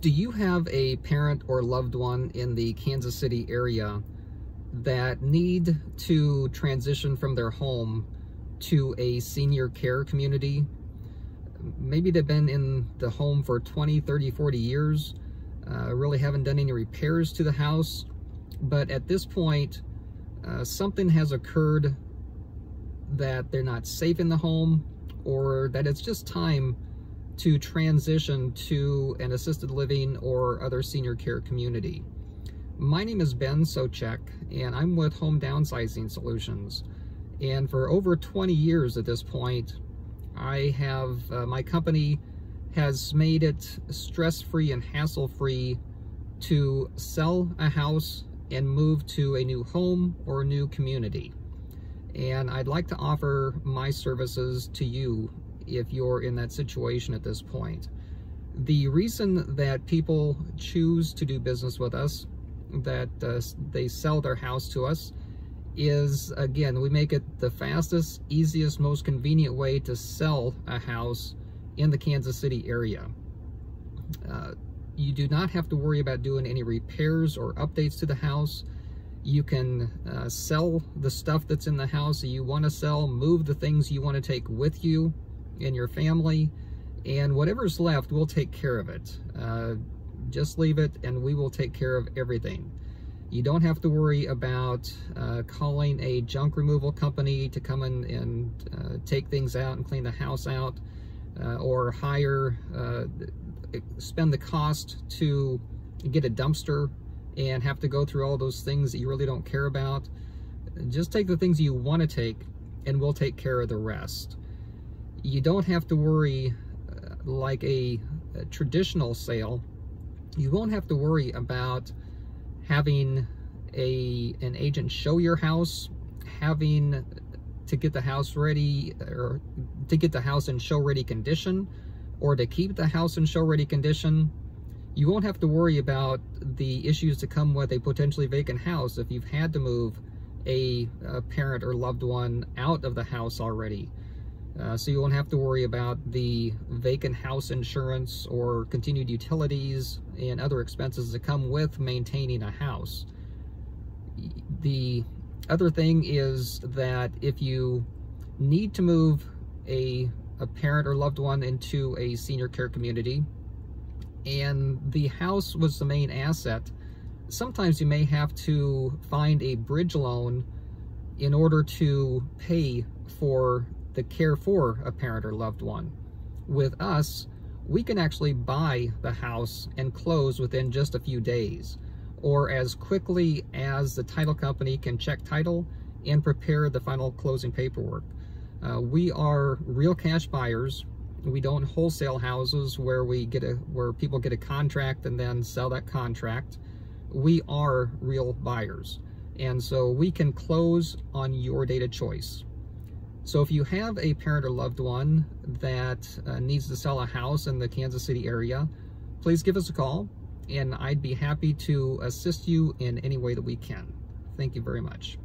Do you have a parent or loved one in the Kansas City area that need to transition from their home to a senior care community? Maybe they've been in the home for 20, 30, 40 years, really haven't done any repairs to the house, but at this point, something has occurred that they're not safe in the home, or that it's just time to transition to an assisted living or other senior care community. My name is Ben Souchek, and I'm with Home Downsizing Solutions. And for over 20 years at this point, I have, my company has made it stress-free and hassle-free to sell a house and move to a new home or a new community. And I'd like to offer my services to you if you're in that situation at this point. The reason that people choose to do business with us, that they sell their house to us, is, again, we make it the fastest, easiest, most convenient way to sell a house in the Kansas City area. You do not have to worry about doing any repairs or updates to the house. You can sell the stuff that's in the house that you want to sell, move the things you want to take with you and your family, and whatever's left, we'll take care of it. Just leave it and we will take care of everything. You don't have to worry about calling a junk removal company to come in and take things out and clean the house out, or spend the cost to get a dumpster and have to go through all those things that you really don't care about. Just take the things you want to take and we'll take care of the rest. You don't have to worry, like a traditional sale, you won't have to worry about having an agent show your house, having to get the house ready, or to get the house in show-ready condition, or to keep the house in show-ready condition. You won't have to worry about the issues that come with a potentially vacant house if you've had to move a parent or loved one out of the house already. So you won't have to worry about the vacant house insurance or continued utilities and other expenses that come with maintaining a house. The other thing is that if you need to move a parent or loved one into a senior care community and the house was the main asset, sometimes you may have to find a bridge loan in order to pay for the care for a parent or loved one. With us, we can actually buy the house and close within just a few days, or as quickly as the title company can check title and prepare the final closing paperwork. We are real cash buyers. We don't wholesale houses where people get a contract and then sell that contract. We are real buyers, and so we can close on your date of choice. So if you have a parent or loved one that needs to sell a house in the Kansas City area, please give us a call, and I'd be happy to assist you in any way that we can. Thank you very much.